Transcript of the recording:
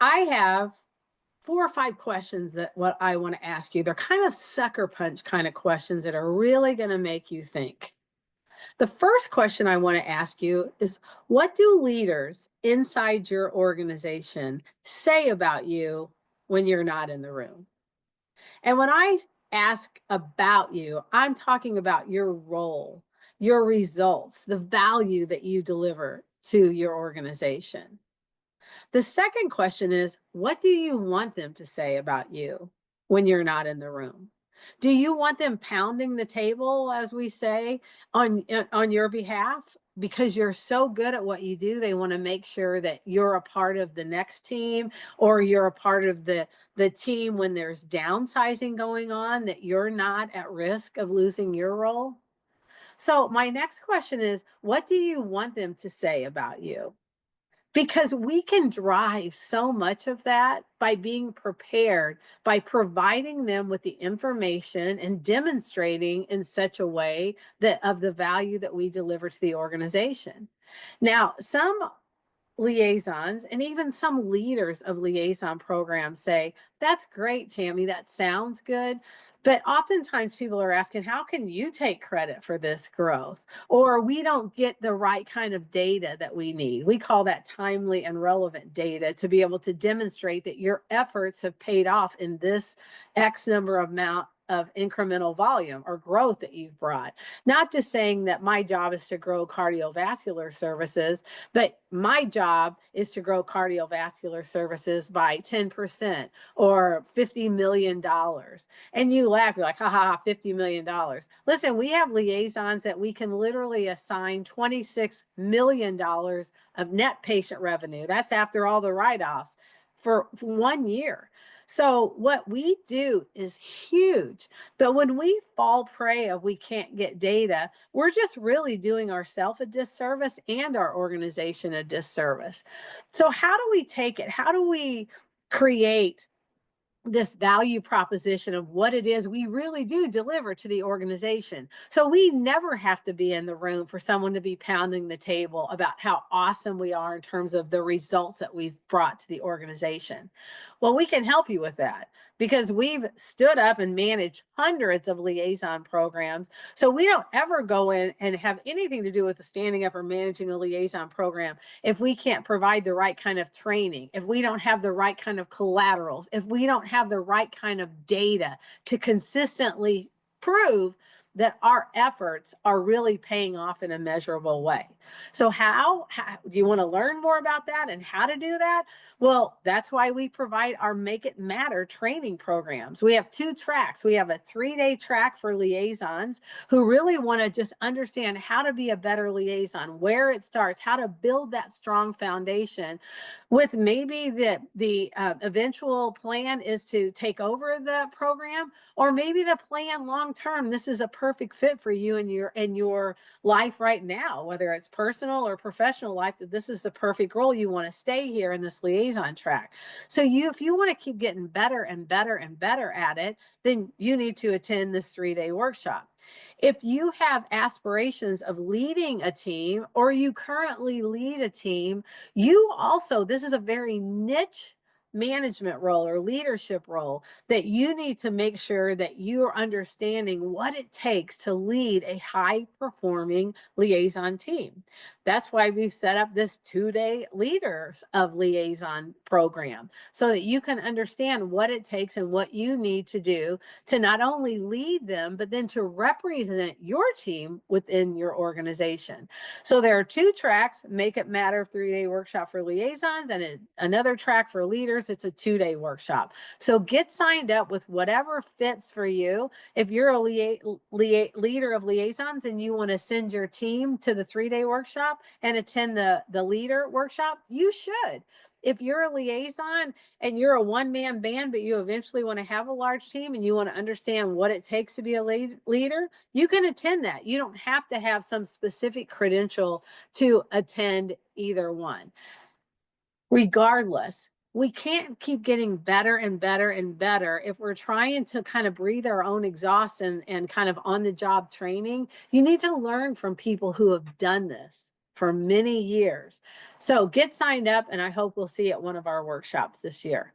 I have 4 or 5 questions that what I want to ask you. They're kind of sucker punch kind of questions that are really going to make you think. The first question I want to ask you is, what do leaders inside your organization say about you when you're not in the room? And when I ask about you, I'm talking about your role, your results, the value that you deliver to your organization. The second question is, what do you want them to say about you when you're not in the room? Do you want them pounding the table, as we say, on your behalf? Because you're so good at what you do, they want to make sure that you're a part of the next team, or you're a part of the team when there's downsizing going on, that you're not at risk of losing your role. So my next question is, what do you want them to say about you? Because we can drive so much of that by being prepared, by providing them with the information and demonstrating in such a way that of the value that we deliver to the organization. Now, some liaisons and even some leaders of liaison programs say, that's great, Tammy, that sounds good. But oftentimes people are asking, how can you take credit for this growth? Or we don't get the right kind of data that we need. We call that timely and relevant data to be able to demonstrate that your efforts have paid off in this X number of amount of incremental volume or growth that you've brought. Not just saying that my job is to grow cardiovascular services, but my job is to grow cardiovascular services by 10% or $50 million. And you laugh, you're like, ha ha, $50 million. Listen, we have liaisons that we can literally assign $26 million of net patient revenue. That's after all the write-offs for 1 year. So what we do is huge. But when we fall prey of we can't get data, we're just really doing ourselves a disservice and our organization a disservice. So how do we take it? How do we create this value proposition of what it is we really do deliver to the organization? So we never have to be in the room for someone to be pounding the table about how awesome we are in terms of the results that we've brought to the organization. Well, we can help you with that because we've stood up and managed hundreds of liaison programs. So we don't ever go in and have anything to do with the standing up or managing a liaison program if we can't provide the right kind of training, if we don't have the right kind of collaterals, if we don't have the right kind of data to consistently prove that our efforts are really paying off in a measurable way. So how do you want to learn more about that and how to do that? Well, that's why we provide our Make It Matter training programs. We have 2 tracks. We have a 3-day track for liaisons who really want to just understand how to be a better liaison, where it starts, how to build that strong foundation, with maybe the eventual plan is to take over the program, or maybe the plan long term, this is a perfect fit for you and your life right now, whether it's personal or professional life, that this is the perfect role. You want to stay here in this liaison track. So if you want to keep getting better and better and better at it, then you need to attend this 3-day workshop. If you have aspirations of leading a team, or you currently lead a team, you also, this is a very niche management role or leadership role that you need to make sure that you're understanding what it takes to lead a high performing liaison team. That's why we've set up this 2-day Leaders of Liaison program, so that you can understand what it takes and what you need to do to not only lead them, but then to represent your team within your organization. So there are 2 tracks: Make It Matter 3-day workshop for liaisons, and another track for leaders. It's a 2-day workshop. So get signed up with whatever fits for you. If you're a leader of liaisons and you want to send your team to the 3-day workshop and attend the leader workshop, you should. If you're a liaison and you're a one-man band, but you eventually want to have a large team and you want to understand what it takes to be a leader, you can attend that. You don't have to have some specific credential to attend either one. Regardless, we can't keep getting better and better and better if we're trying to kind of breathe our own exhaust and kind of on the job training. You need to learn from people who have done this for many years. So get signed up, and I hope we'll see you at one of our workshops this year.